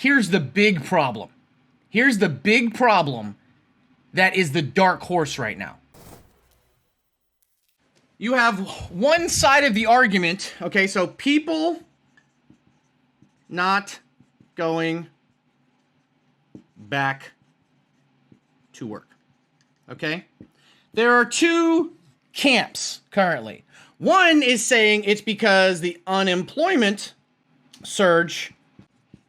here's the big problem. Here's the big problem that is the dark horse right now. You have one side of the argument, okay, so people not going back to work, okay? There are two camps currently. One is saying it's because the unemployment surge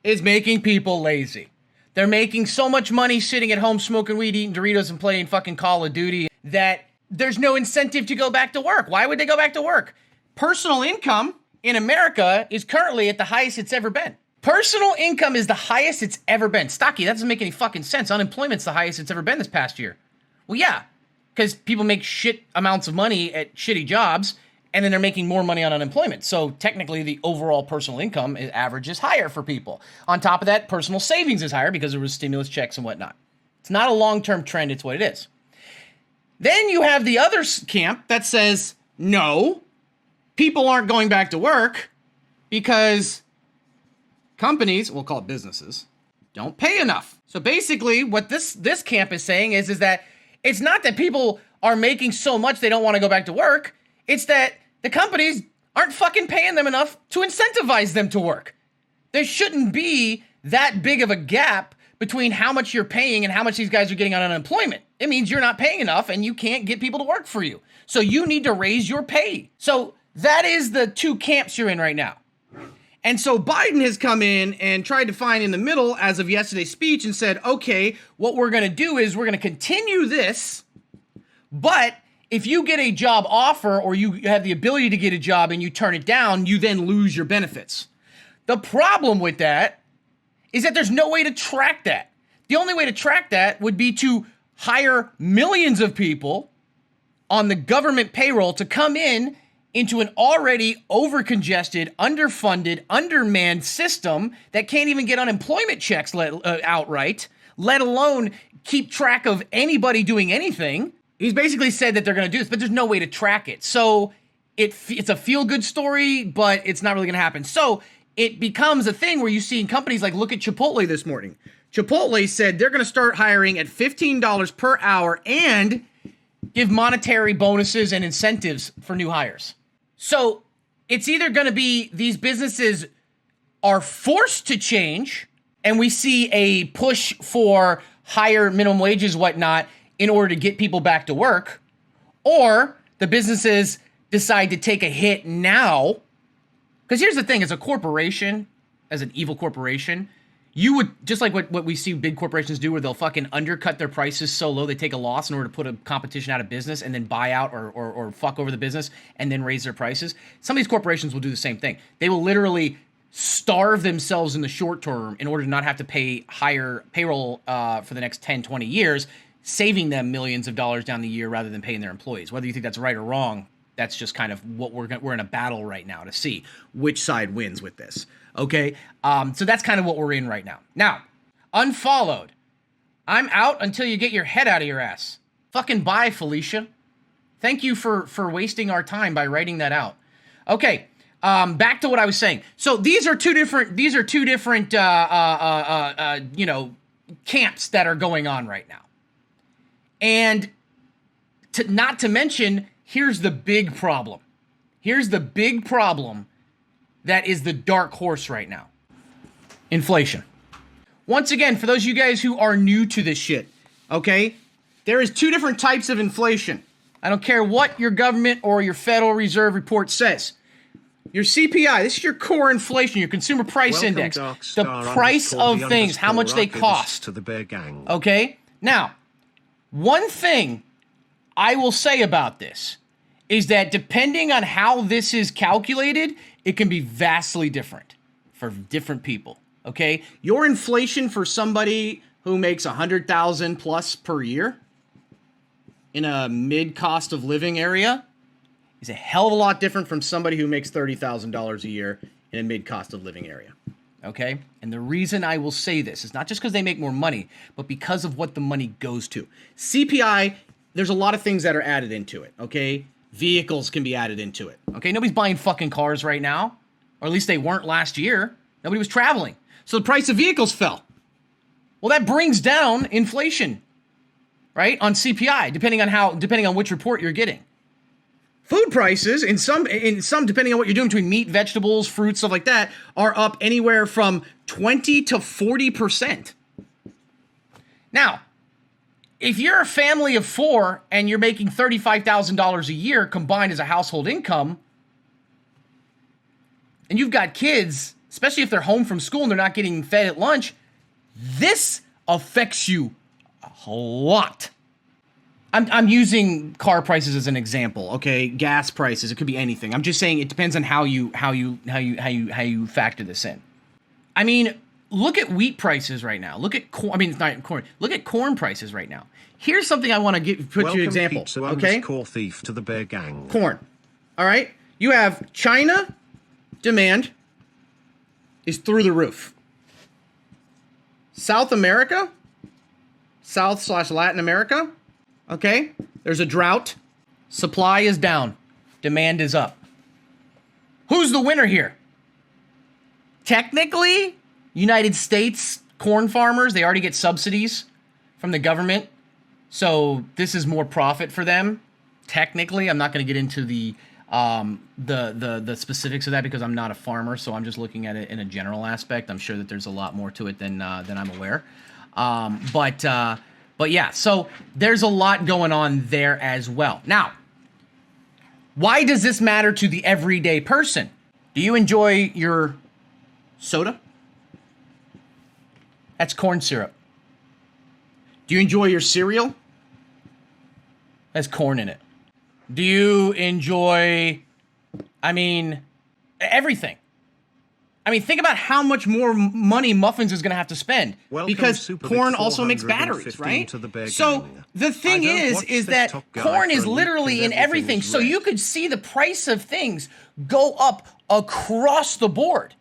is making people lazy. They're making so much money sitting at home smoking weed, eating Doritos, and playing fucking Call of Duty that there's no incentive to go back to work. Why would they go back to work? Personal income in America is currently at the highest it's ever been. Personal income is the highest it's ever been. Stocky, that doesn't make any fucking sense. Unemployment's the highest it's ever been this past year. Well, yeah, because people make shit amounts of money at shitty jobs, and then they're making more money on unemployment. So technically, the overall personal income average is higher for people. On top of that, personal savings is higher because there was stimulus checks and whatnot. It's not a long-term trend. It's what it is. Then you have the other camp that says, no, people aren't going back to work because companies, we'll call it businesses, don't pay enough. So basically what this camp is saying is that it's not that people are making so much they don't want to go back to work. It's that the companies aren't fucking paying them enough to incentivize them to work. There shouldn't be that big of a gap between how much you're paying and how much these guys are getting on unemployment. It means you're not paying enough and you can't get people to work for you. So you need to raise your pay. So that is the two camps you're in right now. And so Biden has come in and tried to find in the middle as of yesterday's speech and said, okay, what we're going to do is we're going to continue this, but if you get a job offer or you have the ability to get a job and you turn it down, you then lose your benefits. The problem with that is that there's no way to track that. The only way to track that would be to hire millions of people on the government payroll to come into an already overcongested, underfunded, undermanned system that can't even get unemployment checks outright, let alone keep track of anybody doing anything. He's basically said that they're going to do this, but there's no way to track it. So it's a feel-good story, but it's not really going to happen. So it becomes a thing where you see companies like, look at Chipotle this morning. Chipotle said they're going to start hiring at $15 per hour and give monetary bonuses and incentives for new hires. So it's either going to be these businesses are forced to change and we see a push for higher minimum wages, whatnot, in order to get people back to work, or the businesses decide to take a hit now. Because here's the thing, as a corporation, as an evil corporation, you would, just like what we see big corporations do where they'll fucking undercut their prices so low they take a loss in order to put a competition out of business and then buy out or fuck over the business and then raise their prices. Some of these corporations will do the same thing. They will literally starve themselves in the short term in order to not have to pay higher payroll for the next 10, 20 years, saving them millions of dollars down the year rather than paying their employees. Whether you think that's right or wrong, that's just kind of what we're in a battle right now to see which side wins with this. Okay, so that's kind of what we're in right now. Now, unfollowed. I'm out until you get your head out of your ass. Fucking bye, Felicia. Thank you for wasting our time by writing that out. Okay, back to what I was saying. So these are two different camps that are going on right now. And not to mention, here's the big problem. Here's the big problem that is the dark horse right now. Inflation. Once again, for those of you guys who are new to this shit, okay, there is two different types of inflation. I don't care what your government or your Federal Reserve report says. Your CPI, this is your core inflation, your consumer price index, the price of things, how much they cost. To the bear gang. Okay? Now, one thing I will say about this is that depending on how this is calculated, it can be vastly different for different people, okay? Your inflation for somebody who makes $100,000 plus per year in a mid-cost of living area is a hell of a lot different from somebody who makes $30,000 a year in a mid-cost of living area, okay? And the reason I will say this is not just because they make more money, but because of what the money goes to. CPI, there's a lot of things that are added into it, okay? Vehicles can be added into it. Okay, nobody's buying fucking cars right now. Or at least they weren't last year. Nobody was traveling. So the price of vehicles fell. Well, that brings down inflation, right? On CPI, depending on which report you're getting. Food prices, in some, depending on what you're doing between meat, vegetables, fruits, stuff like that, are up anywhere from 20 to 40%. Now, if you're a family of 4 and you're making $35,000 a year combined as a household income, and you've got kids, especially if they're home from school and they're not getting fed at lunch, this affects you a lot. I'm using car prices as an example, okay? Gas prices, it could be anything. I'm just saying it depends on how you factor this in. I mean, look at wheat prices right now. Look at corn. I mean, it's not corn. Look at corn prices right now. Here's something I want to put you an example. Okay. Thief to the bear gang. Corn. All right. You have China demand is through the roof. South America, South/Latin America. Okay. There's a drought. Supply is down. Demand is up. Who's the winner here? Technically, United States corn farmers, they already get subsidies from the government. So this is more profit for them. Technically, I'm not going to get into the specifics of that because I'm not a farmer, so I'm just looking at it in a general aspect. I'm sure that there's a lot more to it than I'm aware. But yeah, so there's a lot going on there as well. Now, why does this matter to the everyday person? Do you enjoy your soda? That's corn syrup. Do you enjoy your cereal? That's corn in it. Do you enjoy, everything? I mean, think about how much more money Muffins is going to have to spend because corn also makes batteries, right? So the thing is that corn is literally in everything. So you could see the price of things go up across the board.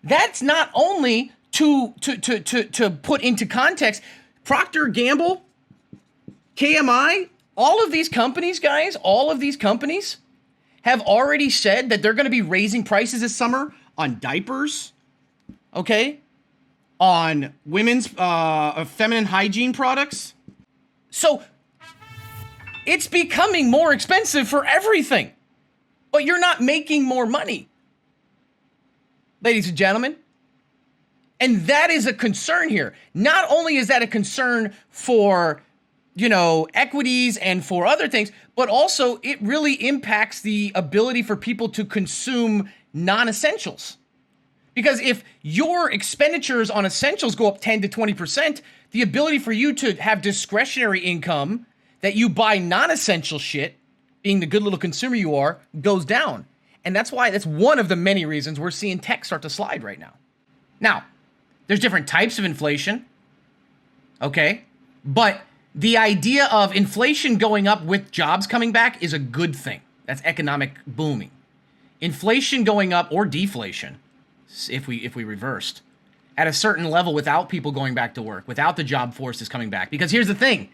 That's not only to put into context, Procter & Gamble, KMI, all of these companies, guys, have already said that they're going to be raising prices this summer on diapers, okay, on women's feminine hygiene products. So it's becoming more expensive for everything, but you're not making more money, ladies and gentlemen. And that is a concern here. Not only is that a concern for, equities and for other things, but also it really impacts the ability for people to consume non-essentials. Because if your expenditures on essentials go up 10 to 20%, the ability for you to have discretionary income that you buy non-essential shit, being the good little consumer you are, goes down. And that's one of the many reasons we're seeing tech start to slide right now. Now, there's different types of inflation, okay? But the idea of inflation going up with jobs coming back is a good thing. That's economic booming. Inflation going up or deflation, if we reversed, at a certain level without people going back to work, without the job forces coming back. Because here's the thing,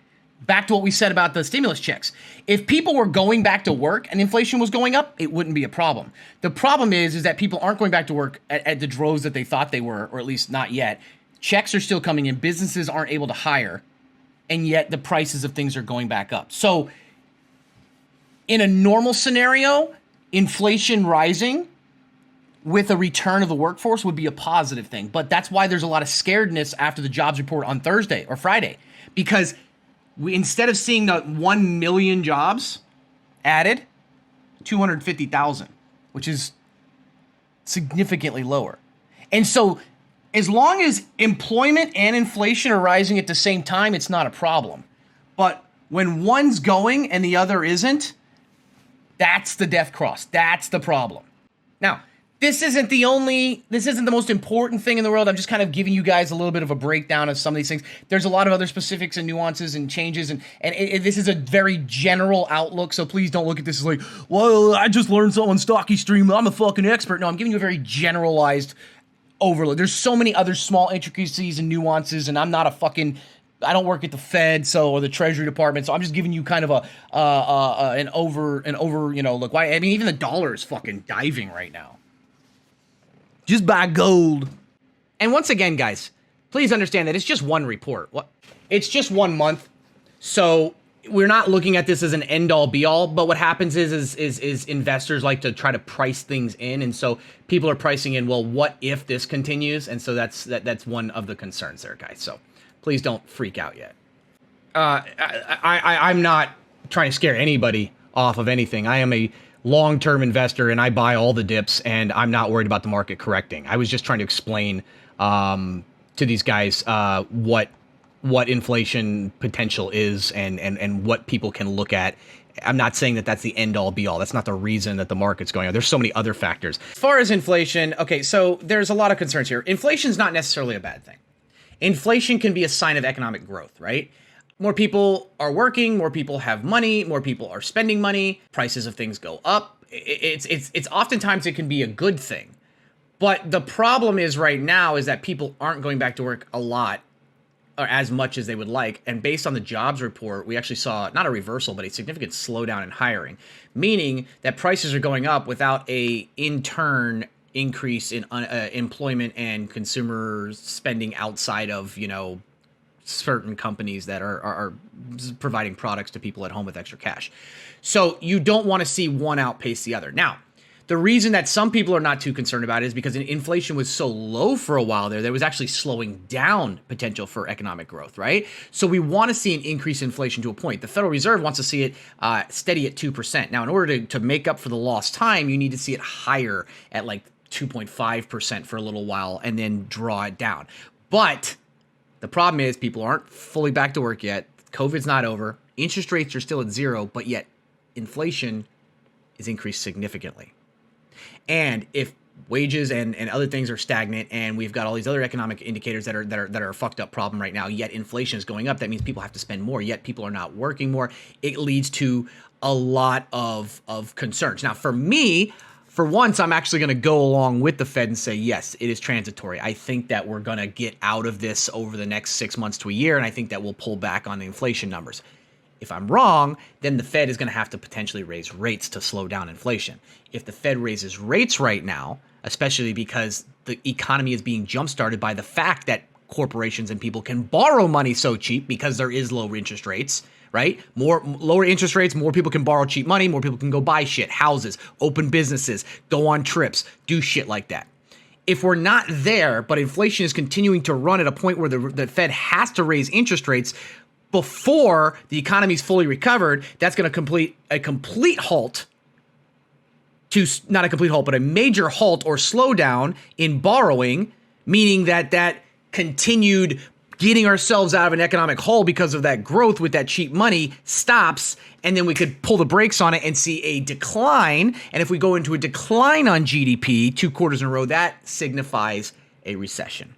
back to what we said about the stimulus checks. If people were going back to work and inflation was going up, it wouldn't be a problem. The problem is that people aren't going back to work at the droves that they thought they were, or at least not yet. Checks are still coming in. Businesses aren't able to hire, and yet the prices of things are going back up. So in a normal scenario, inflation rising with a return of the workforce would be a positive thing. But that's why there's a lot of scaredness after the jobs report on Thursday or Friday, because instead of seeing the 1 million jobs added, 250,000, which is significantly lower. And so as long as employment and inflation are rising at the same time, it's not a problem. But when one's going and the other isn't, that's the death cross. That's the problem. Now, this isn't the most important thing in the world. I'm just kind of giving you guys a little bit of a breakdown of some of these things. There's a lot of other specifics and nuances and changes, and this is a very general outlook, so please don't look at this as like, well, I just learned something on Stocky Stream, I'm a fucking expert. No, I'm giving you a very generalized overload. There's so many other small intricacies and nuances, and I don't work at the Fed, or the Treasury Department, so I'm just giving you kind of an over, look. Why? I mean, even the dollar is fucking diving right now. Just buy gold. And once again, guys, please understand that it's just one report. It's just 1 month. So we're not looking at this as an end all be all, but what happens is investors like to try to price things in. And so people are pricing in, well, what if this continues? And so that's one of the concerns there, guys. So please don't freak out yet. I'm not trying to scare anybody off of anything. I am a long-term investor and I buy all the dips and I'm not worried about the market correcting. I was just trying to explain to these guys what inflation potential is and what people can look at. I'm not saying that that's the end all be all. That's not the reason that the market's going on. There's so many other factors. As far as inflation, okay, so there's a lot of concerns here. Inflation is not necessarily a bad thing. Inflation can be a sign of economic growth, right? More people are working, more people have money, more people are spending money, prices of things go up. It's oftentimes it can be a good thing. But the problem is right now is that people aren't going back to work a lot or as much as they would like. And based on the jobs report, we actually saw not a reversal, but a significant slowdown in hiring, meaning that prices are going up without a in turn increase in employment and consumer spending outside of, certain companies that are providing products to people at home with extra cash. So you don't want to see one outpace the other. Now, the reason that some people are not too concerned about it is because inflation was so low for a while there was actually slowing down potential for economic growth, right? So we want to see an increase in inflation to a point. The Federal Reserve wants to see it steady at 2%. Now, in order to make up for the lost time, you need to see it higher at like 2.5% for a little while and then draw it down. But the problem is people aren't fully back to work yet. COVID's not over. Interest rates are still at zero, but yet inflation is increased significantly. And if wages and other things are stagnant and we've got all these other economic indicators that are a fucked up problem right now, yet inflation is going up, that means people have to spend more, yet people are not working more. It leads to a lot of concerns. Now, for me, for once, I'm actually going to go along with the Fed and say, yes, it is transitory. I think that we're going to get out of this over the next 6 months to a year, and I think that we'll pull back on the inflation numbers. If I'm wrong, then the Fed is going to have to potentially raise rates to slow down inflation. If the Fed raises rates right now, especially because the economy is being jump-started by the fact that corporations and people can borrow money so cheap because there is low interest rates, right? Lower interest rates, more people can borrow cheap money, more people can go buy shit, houses, open businesses, go on trips, do shit like that. If we're not there, but inflation is continuing to run at a point where the Fed has to raise interest rates before the economy is fully recovered, that's going to complete a complete halt to, not a complete halt, but a major halt or slowdown in borrowing, meaning that continued getting ourselves out of an economic hole because of that growth with that cheap money stops, and then we could pull the brakes on it and see a decline. And if we go into a decline on GDP 2 quarters in a row, that signifies a recession.